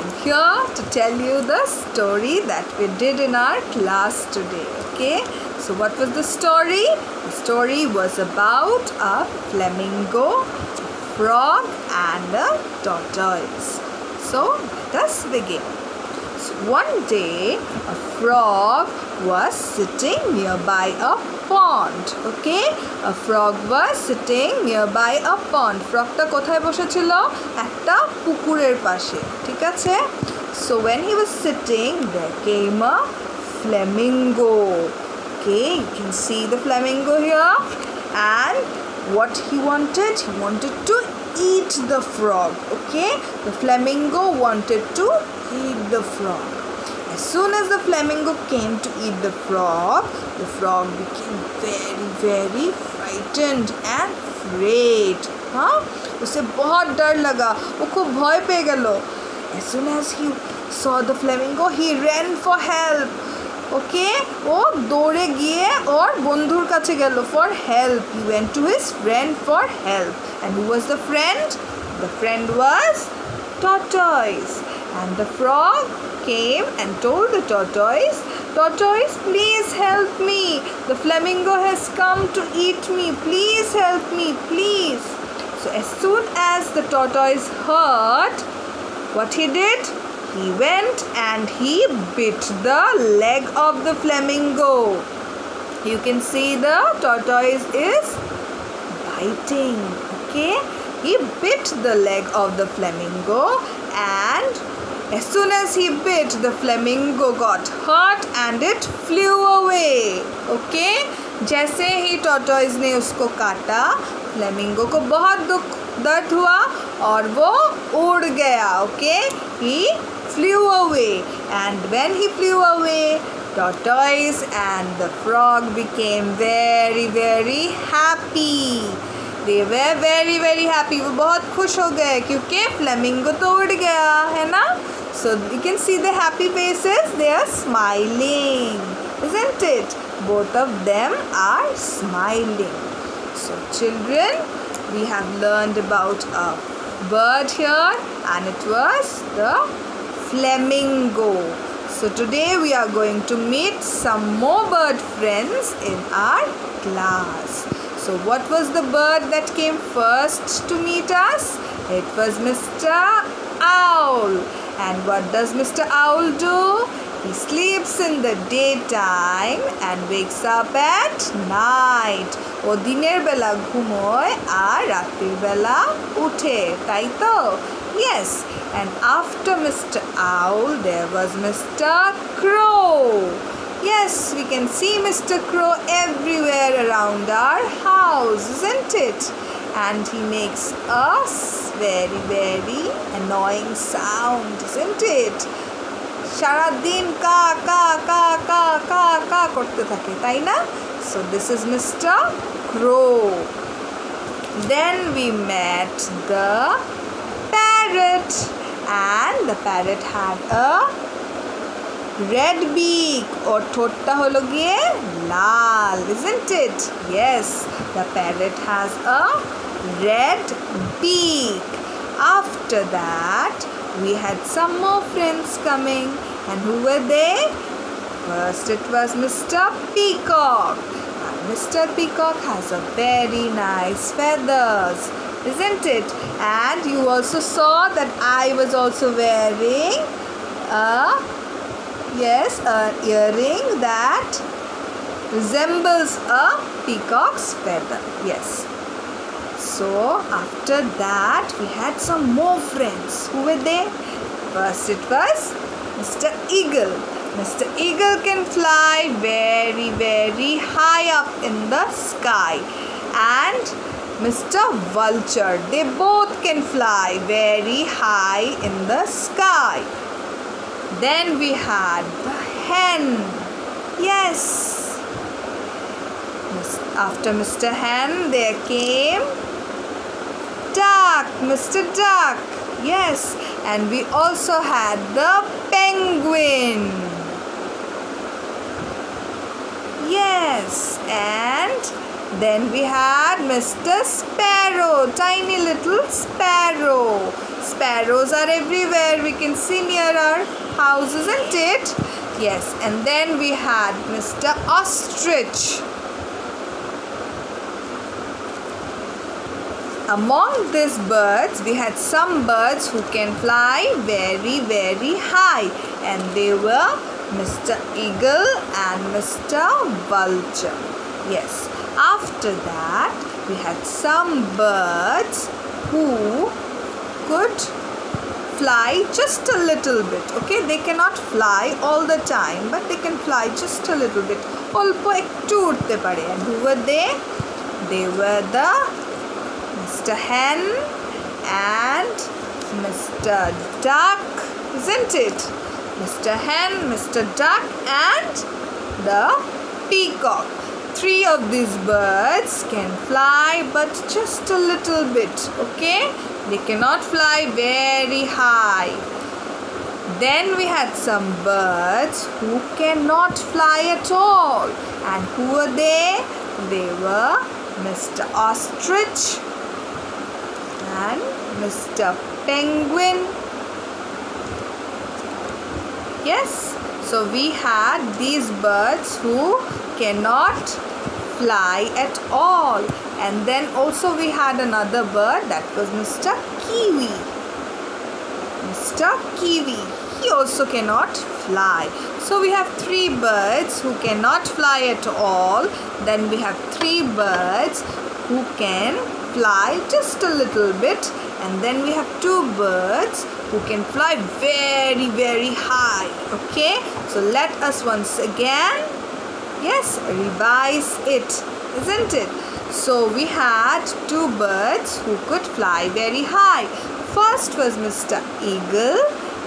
I'm here to tell you the story that we did in our class today. Okay, so what was the story? The story was about a flamingo, frog and a tortoise. So let us begin. So one day a frog was sitting nearby a pond. Okay, a frog was sitting nearby a pond. Frog ta kothay boshe chilo? Ekta pukurer pashe. Thik ache? So when he was sitting, there came a flamingo. Okay, you can see the flamingo here. And what he wanted to eat the frog. Okay, the flamingo wanted to eat the frog. As soon as the flamingo came to eat the frog became very very frightened and afraid. उसे बहुत डर लगा, वो खूब भय पे गेलो. As soon as he saw the flamingo, he ran for help. Okay, वो दौड़े गए और बंधुर काछे गेलो for help. He went to his friend for help. And who was the friend? The friend was tortoise. And the frog came and told the tortoise, "Tortoise, please help me. The flamingo has come to eat me. Please help me, please." So as soon as the tortoise heard, what he did? He went and he bit the leg of the flamingo. You can see the tortoise is biting. Okay, he bit the leg of the flamingo, and as soon as he bit, the flamingo got hurt and it flew away. Okay, जैसे ही tortoise ने उसको काटा, flamingo को बहुत दर्द हुआ और वो उड़ गया. Okay, he flew away, and when he flew away, tortoise and the frog became very very happy. They were very very happy. वो बहुत खुश हो गए क्योंकि flamingo तो उड़ गया है ना. So you can see the happy faces. They are smiling, isn't it? Both of them are smiling. So children, we have learned about a bird here, and it was the flamingo. So today we are going to meet some more bird friends in our class. So what was the bird that came first to meet us? It was Mr. Owl. And what does Mr. Owl do? He sleeps in the daytime and wakes up at night. ও দিনের বেলা ঘুমোয় আর রাতের বেলা উঠে, তাই তো? Yes. And after Mr. Owl there was Mr. Crow. Yes, we can see Mr. Crow everywhere around our house, isn't it? And he makes us very very annoying sound, isn't it? সারা দিন কা কা কা কা কা কা করতে থাকে, তাই না? So this is Mr. Crow. Then we met the parrot, and the parrot had a red beak, और ठोट्टा हलो गिये लाल, isn't it? Yes, the parrot has a red beak. After that we had some more friends coming, and who were they? First it was Mr. Peacock. And Mr. Peacock has a very nice feathers, isn't it? And you also saw that I was also wearing an earring that resembles a peacock's feather. Yes. So after that we had some more friends. Who were they? First it was Mr. Eagle. Mr. Eagle can fly very very high up in the sky. And Mr. Vulture, they both can fly very high in the sky. Then we had the hen. Yes. After Mr. Hen there came Duck, Mr. Duck. Yes, and we also had the penguin. Yes, and Then we had Mr. Sparrow, tiny little sparrow. Sparrows are everywhere. We can see near our house, isn't it? Yes. And then we had Mr. Ostrich. Among these birds, we had some birds who can fly very, very high. And they were Mr. Eagle and Mr. Vulture. Yes. After that, we had some birds who could fly just a little bit. Okay, they cannot fly all the time, but they can fly just a little bit. Olpo ekটু উড়তে পারে. And who were they? They were the Mr. Hen and Mr. Duck, isn't it? Mr. Hen, Mr. Duck and the peacock. 3 of these birds can fly but just a little bit, okay? They cannot fly very high. Then we had some birds who cannot fly at all. And who were they? They were Mr. Ostrich and Mr. Penguin. Yes, so we had these birds who cannot fly at all. And then also we had another bird, that was Mr. Kiwi. Mr. Kiwi, he also cannot fly. So we have 3 birds who cannot fly at all. Then we have 3 birds who can fly just a little bit. And then we have 2 birds who can fly very, very high. Okay, so let us once again, yes, revise it, isn't it? So we had 2 birds who could fly very high. First was Mr. Eagle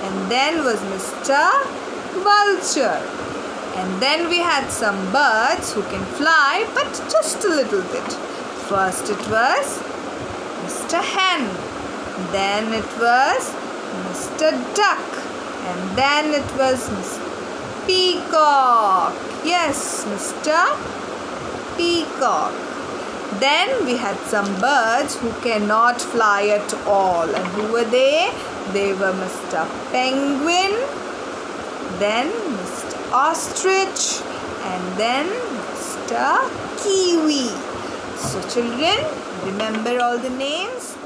and then was Mr. Vulture. And then we had some birds who can fly but just a little bit. First it was Mr. Hen, then it was Mr. Duck, and then it was Mr. Peacock. Yes, Mr. Peacock. Then we had some birds who cannot fly at all. And who were they? They were Mr. Penguin, then Mr. Ostrich, and then Mr. Kiwi. So children, remember all the names.